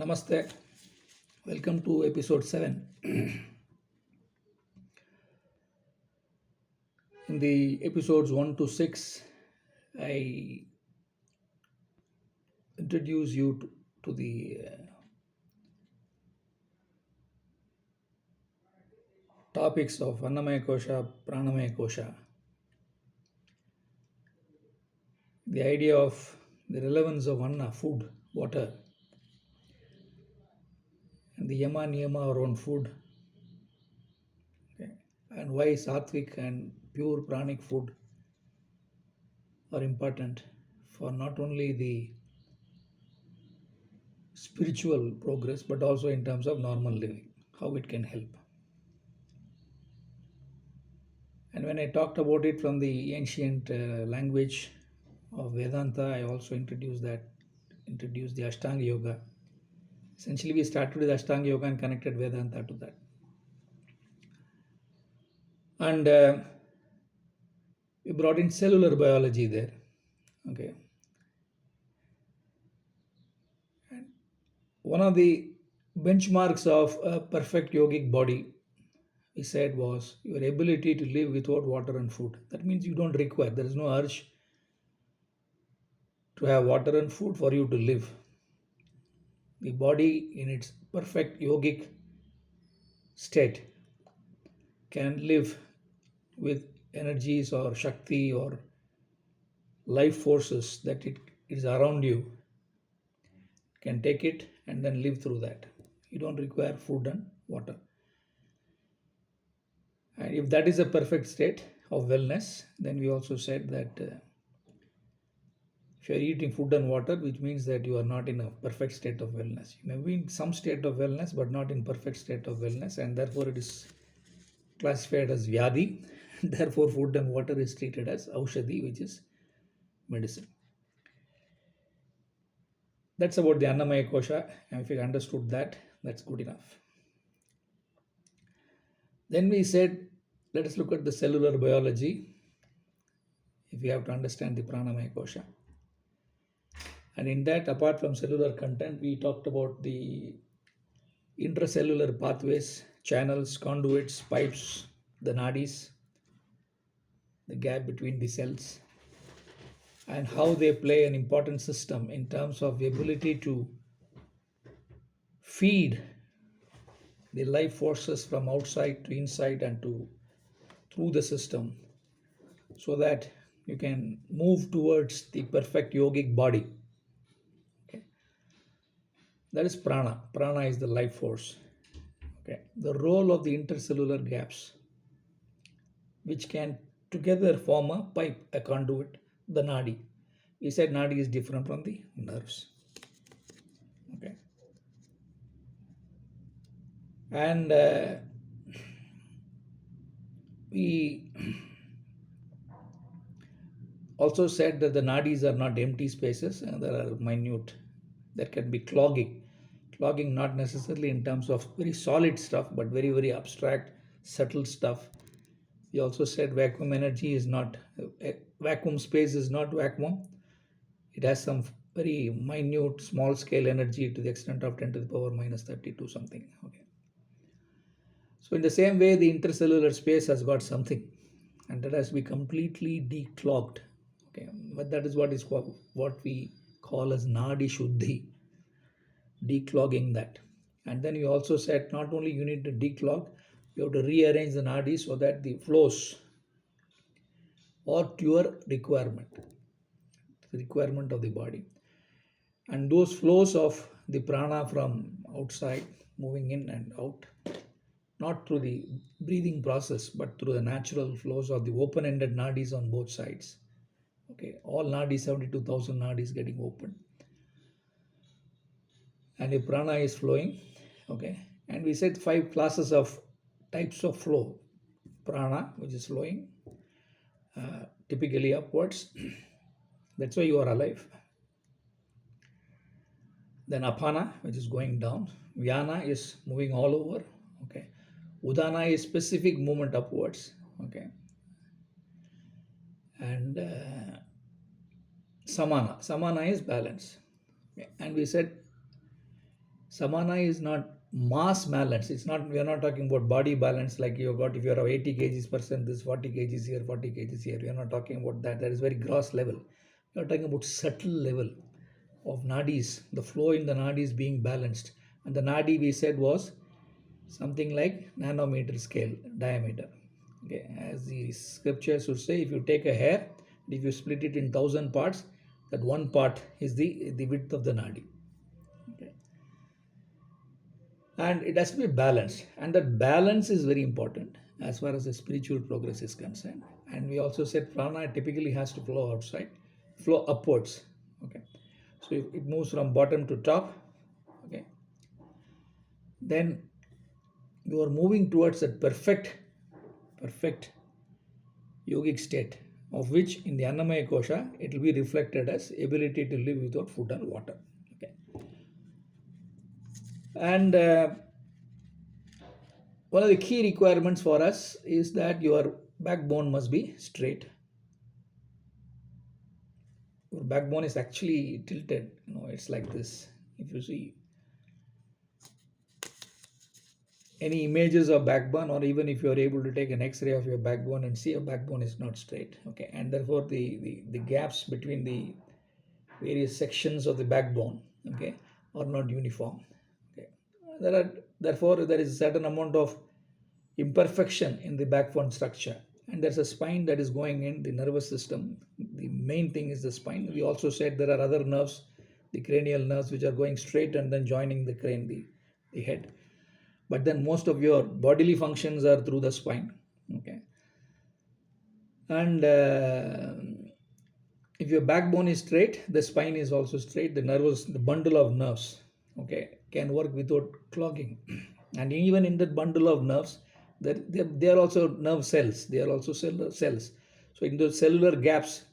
Namaste. Welcome to episode 7. In the episodes 1 to 6, I introduce you to the topics of Annamaya Kosha, Pranamaya Kosha, the idea of the relevance of Anna, food, water, and the Yama Niyama around food, okay, and why Sattvic and pure pranic food are important for not only the spiritual progress but also in terms of normal living, how it can help. And when I talked about it from the ancient language of Vedanta, I also introduced the Ashtanga Yoga. Essentially, we started with Ashtanga Yoga and connected Vedanta to that. And we brought in cellular biology there. Okay. And one of the benchmarks of a perfect yogic body, we said, was your ability to live without water and food. That means you don't require, there is no urge to have water and food for you to live. The body in its perfect yogic state can live with energies or shakti or life forces that it is around you, can take it and then live through that. You don't require food and water. And if that is a perfect state of wellness, then we also said that if you are eating food and water, which means that you are not in a perfect state of wellness. You may be in some state of wellness, but not in perfect state of wellness, and therefore it is classified as vyadi. Therefore, food and water is treated as aushadhi, which is medicine. That's about the Annamaya Kosha. And if you understood that, that's good enough. Then we said, let us look at the cellular biology if you have to understand the Pranamaya Kosha. And in that, apart from cellular content, we talked about the intracellular pathways, channels, conduits, pipes, the nadis, the gap between the cells, and how they play an important system in terms of the ability to feed the life forces from outside to inside and to through the system so that you can move towards the perfect yogic body. Okay. That is prana. Prana is the life force. Okay. The role of the intercellular gaps, which can together form a pipe, a conduit, the nadi. We said nadi is different from the nerves. Okay. And we also said that the nadis are not empty spaces and there are minute, there can be clogging not necessarily in terms of very solid stuff but very very abstract subtle stuff. We also said vacuum energy is not vacuum space is not vacuum. It has some very minute small scale energy to the extent of 10 to the power minus 32 something. Okay. So in the same way the intercellular space has got something and that has to be completely declogged. Okay, but that is what we call as nadi shuddhi, declogging that. And then you also said not only you need to declog, you have to rearrange the nadi so that the flows or to your requirement, the requirement of the body. And those flows of the prana from outside moving in and out, not through the breathing process, but through the natural flows of the open-ended nadis on both sides. Okay, all nadis, 72,000 nadis getting open. And if prana is flowing, okay, and we said 5 classes of types of flow. Prana, which is flowing, typically upwards. That's why you are alive. Then apana, which is going down. Vyana is moving all over. Okay. Udana is specific movement upwards. Okay. And samana is balance. Okay. And we said Samana is not mass balance. It's not, we are not talking about body balance like you got if you are 80 kgs person, this 40 kgs here, 40 kgs here. We are not talking about that. That is very gross level. We are talking about subtle level of nadis, the flow in the nadis being balanced. And the nadi we said was something like nanometer scale diameter. Okay, as the scriptures would say, if you take a hair, if you split it in 1,000 parts, that one part is the width of the nadi. Okay, and it has to be balanced, and that balance is very important as far as the spiritual progress is concerned. And we also said prana typically has to flow outside, flow upwards. Okay, so if it moves from bottom to top, okay, then you are moving towards that perfect yogic state, of which in the Annamaya Kosha it will be reflected as ability to live without food and water. Okay, and one of the key requirements for us is that your backbone must be straight. Your backbone is actually tilted. It's like this. If you see any images of backbone, or even if you are able to take an x-ray of your backbone and see your backbone is not straight. Okay, and therefore the gaps between the various sections of the backbone, okay, are not uniform. Okay, there are therefore there is a certain amount of imperfection in the backbone structure, and there's a spine that is going in the nervous system. The main thing is the spine. We also said there are other nerves, the cranial nerves, which are going straight and then joining the crane, the head. But then most of your bodily functions are through the spine. Okay, and if your backbone is straight, the spine is also straight. The bundle of nerves, okay, can work without clogging. And even in that bundle of nerves, they are also nerve cells. They are also cellular cells. So in those cellular gaps,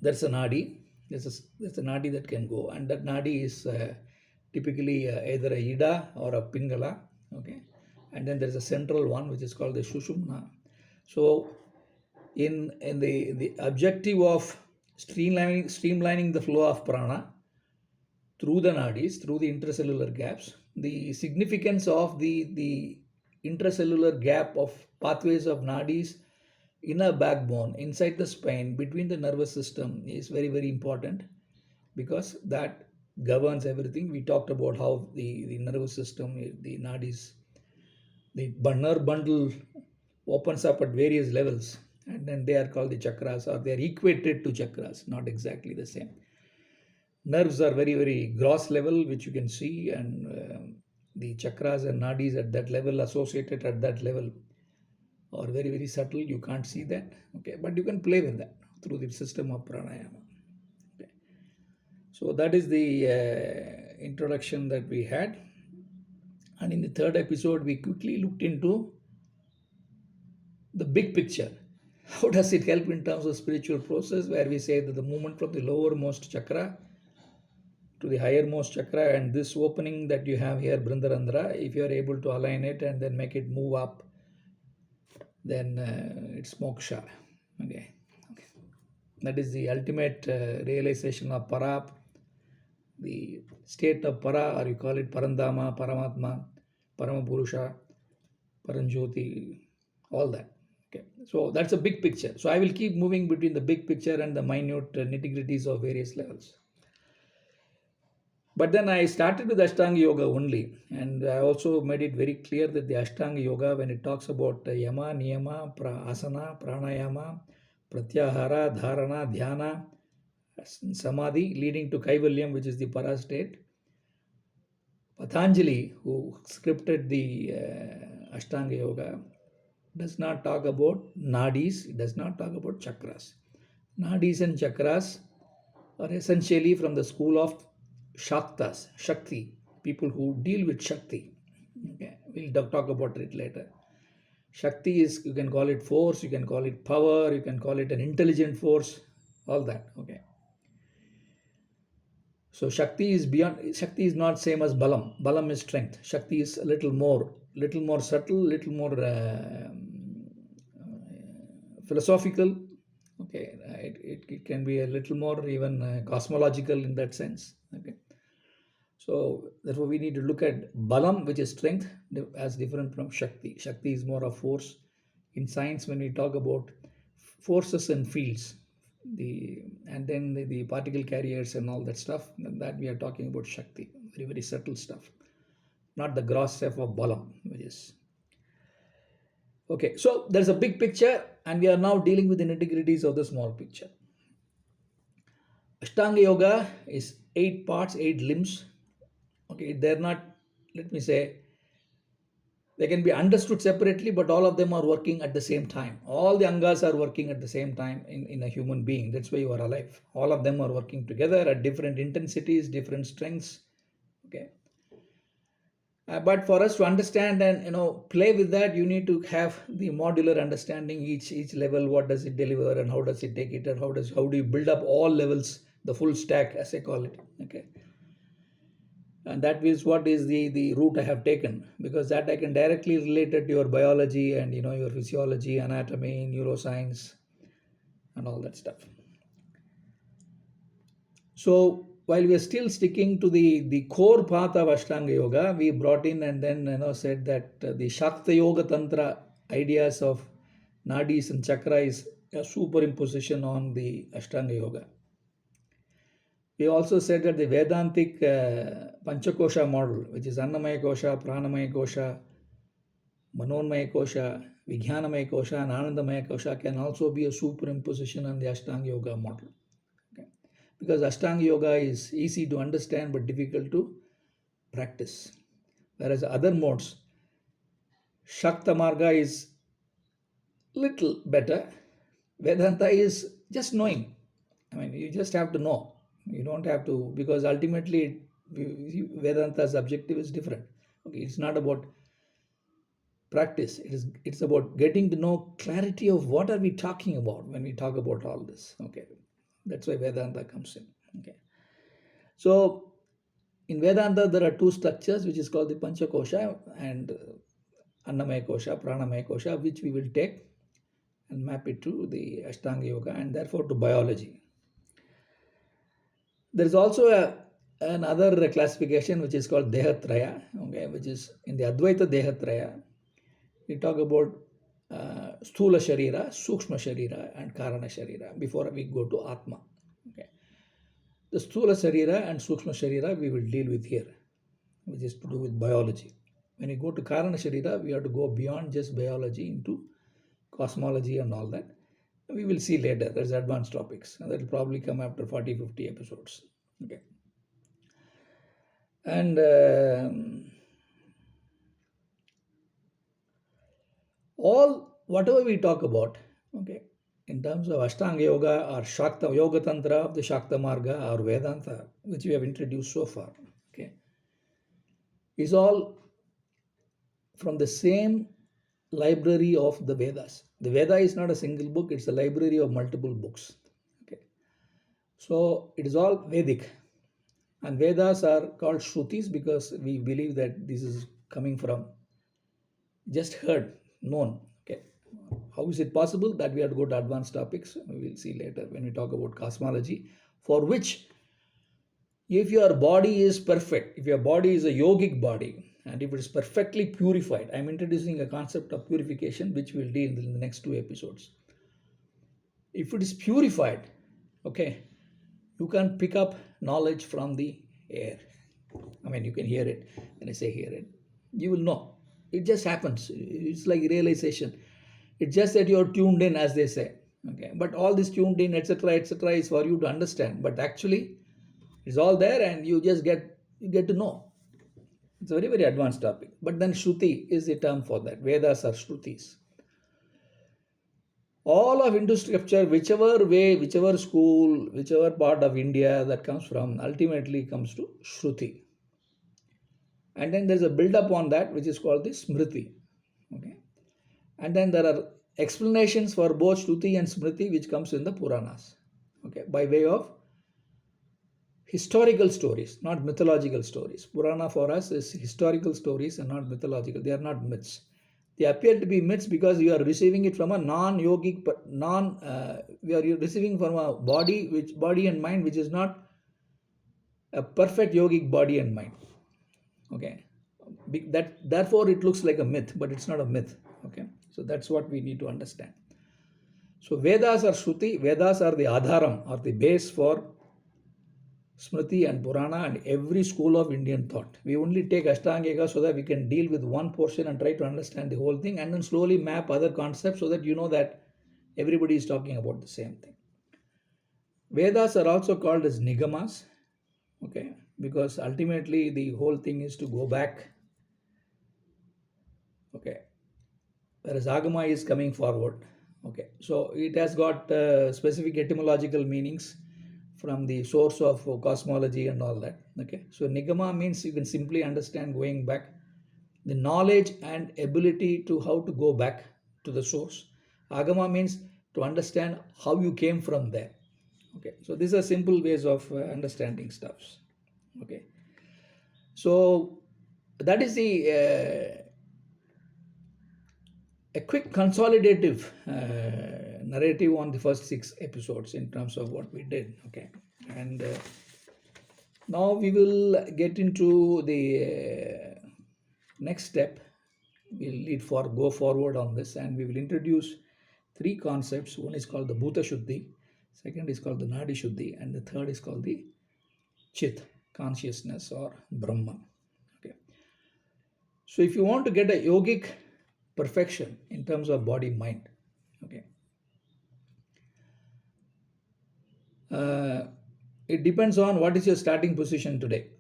there's a nadi. There's a nadi that can go, and that nadi is typically either a ida or a pingala. Okay, and then there's a central one which is called the shushumna. So in the objective of streamlining the flow of prana through the nadis, through the intracellular gaps, the significance of the intracellular gap of pathways of nadis in a backbone inside the spine between the nervous system is very very important, because that governs everything. We talked about how the nervous system, the nadis, the nerve bundle opens up at various levels, and then they are called the chakras, or they are equated to chakras, not exactly the same. Nerves are very very gross level, which you can see, and the chakras and nadis at that level, associated at that level, are very very subtle. You can't see that. Okay, but you can play with that through the system of pranayama. Okay. So that is the introduction that we had. And in the third episode we quickly looked into the big picture. How does it help in terms of spiritual process, where we say that the movement from the lowermost chakra to the highermost chakra, and this opening that you have here, Brindarandra, if you are able to align it and then make it move up, then it's moksha. Okay. Okay. That is the ultimate realization of para, the state of para, or you call it Parandama, Paramatma, Paramapurusha, Paranjoti, all that. Okay, so that's a big picture. So I will keep moving between the big picture and the minute nitty-gritties of various levels. But then I started with Ashtanga Yoga only, and I also made it very clear that the Ashtanga Yoga, when it talks about Yama, Niyama, Asana, Pranayama, Pratyahara, Dharana, Dhyana, Samadhi, leading to Kaivalyam, which is the para state, Patanjali, who scripted the Ashtanga Yoga, does not talk about nadis, it does not talk about chakras. Nadis and chakras are essentially from the school of Shaktas, Shakti, people who deal with Shakti. Okay, we'll talk about it later. Shakti is, you can call it force, you can call it power, you can call it an intelligent force, all that. Okay. So Shakti is beyond. Shakti is not same as Balam. Balam is strength. Shakti is a little more subtle, little more philosophical. Okay, it can be a little more even cosmological in that sense. Okay, So therefore, we need to look at balam, which is strength, as different from shakti. Shakti is more of force. In science, when we talk about forces and fields, and then the particle carriers and all that stuff, that we are talking about shakti, very very subtle stuff, not the gross stuff of balam, which is okay. So there's a big picture, and we are now dealing with the nitty-gritties of the small picture. Ashtanga yoga is 8 parts, 8 limbs. Okay, they're not, let me say, they can be understood separately, but all of them are working at the same time. All the angas are working at the same time in a human being. That's why you are alive. All of them are working together at different intensities, different strengths. Okay. But for us to understand and play with that, you need to have the modular understanding. Each level, what does it deliver, and how does it take it, and how do you build up all levels, the full stack, as I call it. Okay. And that is what is the route I have taken, because that I can directly relate it to your biology and your physiology, anatomy, neuroscience, and all that stuff. So while we are still sticking to the core path of Ashtanga Yoga, we brought in and then said that the Shakta Yoga Tantra ideas of nadis and chakra is a superimposition on the Ashtanga Yoga. We also said that the Vedantic Panchakosha model, which is Annamaya Kosha, Pranamaya Kosha, Manomaya Kosha, Vijnanamaya Kosha, and Anandamaya Kosha, can also be a superimposition on the Ashtanga Yoga model. Okay? Because Ashtanga Yoga is easy to understand but difficult to practice. Whereas other modes, Shakta Marga is little better. Vedanta is just knowing. I mean, you just have to know. You don't have to, because ultimately Vedanta's objective is different. Okay, it's not about practice. It's about getting to know clarity of what are we talking about when we talk about all this. Okay, that's why Vedanta comes in. Okay, so in Vedanta there are two structures, which is called the Panchakosha and Annamaya Kosha, Pranamaya Kosha, which we will take and map it to the Ashtanga Yoga and therefore to biology. There is also another classification which is called Dehatraya, okay, which is in the Advaita Dehatraya. We talk about Sthula Sharira, Sukshma Sharira, and Karana Sharira before we go to Atma. Okay. The Sthula Sharira and Sukshma Sharira we will deal with here, which is to do with biology. When you go to Karana Sharira, we have to go beyond just biology into cosmology and all that. We will see later. There's advanced topics. And that will probably come after 40, 50 episodes. Okay. And all whatever we talk about, okay, in terms of Ashtanga Yoga or Shakta Yoga Tantra of the Shakta Marga or Vedanta, which we have introduced so far, okay, is all from the same library of the Vedas. The Veda is not a single book; it's a library of multiple books. Okay, so it is all Vedic, and Vedas are called Shrutis because we believe that this is coming from just heard, known. Okay, how is it possible that we have to go to advanced topics? We will see later when we talk about cosmology, for which if your body is perfect, if your body is a yogic body, and if it is perfectly purified, I'm introducing a concept of purification which we'll deal in the next 2 episodes. If it is purified, okay, you can pick up knowledge from the air. I mean, you can hear it. When I say hear it, you will know. It just happens. It's like realization. It's just that you're tuned in, as they say. Okay, but all this tuned in, etc., is for you to understand. But actually, it's all there, and you get to know. It's a very very advanced topic. But then Shruti is the term for that. Vedas are Shrutis. All of Hindu scripture, whichever way, whichever school, whichever part of India that comes from, ultimately comes to Shruti. And then there's a build up on that, which is called the Smriti. Okay. And then there are explanations for both Shruti and Smriti, which comes in the Puranas. Okay, by way of historical stories, not mythological stories. Purana for us is historical stories and not mythological. They are not myths. They appear to be myths because you are receiving it from a non-yogic, we are receiving from a body and mind which is not a perfect yogic body and mind. Okay, that therefore it looks like a myth, but it's not a myth. Okay, so that's what we need to understand. So Vedas are Shruti, Vedas are the Adharam, or the base for Smriti and Purana and every school of Indian thought. We only take Ashtanga Yoga so that we can deal with one portion and try to understand the whole thing, and then slowly map other concepts so that you know that everybody is talking about the same thing. Vedas are also called as Nigamas, okay, because ultimately the whole thing is to go back, okay, whereas Agama is coming forward. Okay, so it has got specific etymological meanings from the source of cosmology and all that. Okay, so Nigama means you can simply understand going back, the knowledge and ability to how to go back to the source. Agama means to understand how you came from there. Okay, so these are simple ways of understanding stuffs. Okay, so that is the a quick consolidative narrative on the first 6 episodes in terms of what we did. Okay, and now we will get into the next step. We'll go forward on this, and we will introduce three concepts. One is called the Bhuta Shuddhi, second is called the Nadi Shuddhi, and the third is called the Chit, consciousness or Brahman. Okay, so if you want to get a yogic perfection in terms of body mind, okay, it depends on what is your starting position today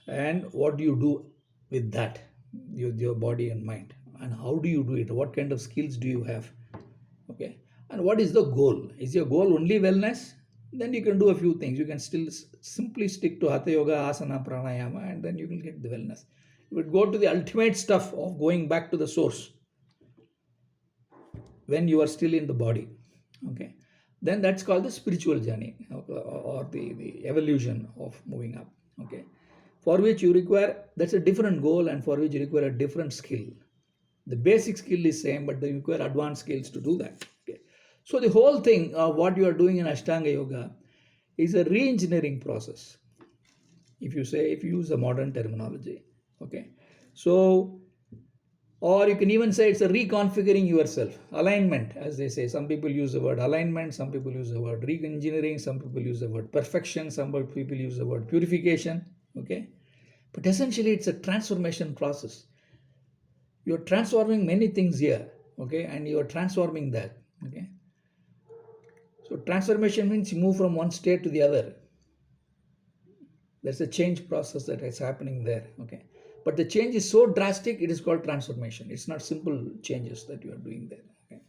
and what do you do with that, with your body and mind, and how do you do it, what kind of skills do you have, okay, and what is the goal. Is your goal only wellness? Then you can do a few things. You can still simply stick to hatha yoga, asana, pranayama, and then you will get the wellness. You would go to the ultimate stuff of going back to the source when you are still in the body, okay, then that's called the spiritual journey, or the evolution of moving up, okay, for which you require, that's a different goal, and for which you require a different skill. The basic skill is same, but you require advanced skills to do that. Okay, so the whole thing of what you are doing in Ashtanga Yoga is a re-engineering process, if you use a modern terminology. Okay, so, or you can even say it's a reconfiguring yourself, alignment, as they say. Some people use the word alignment, some people use the word re-engineering, some people use the word perfection, some people use the word purification. Okay, but essentially it's a transformation process. You're transforming many things here, okay, and you're transforming that. Okay, so transformation means you move from one state to the other. There's a change process that is happening there. Okay, but the change is so drastic, it is called transformation. It's not simple changes that you are doing there. Okay,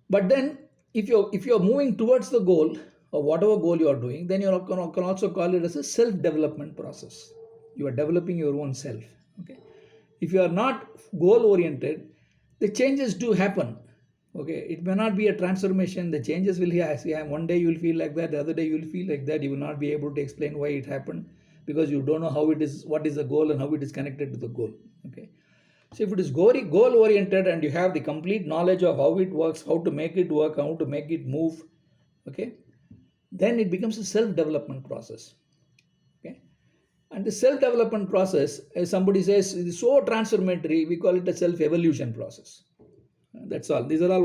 but then if you're moving towards the goal, or whatever goal you are doing, then you can also call it as a self development process. You are developing your own self. Okay, if you are not goal oriented, the changes do happen. Okay, it may not be a transformation. The changes will, yeah, one day you will feel like that, the other day you will feel like that. You will not be able to explain why it happened, because you don't know how it is, what is the goal and how it is connected to the goal. Okay, so if it is goal oriented and you have the complete knowledge of how it works, how to make it work, how to make it move, okay, then it becomes a self development process. Okay, and the self development process, as somebody says, is so transformatory, we call it a self evolution process. That's all. These are all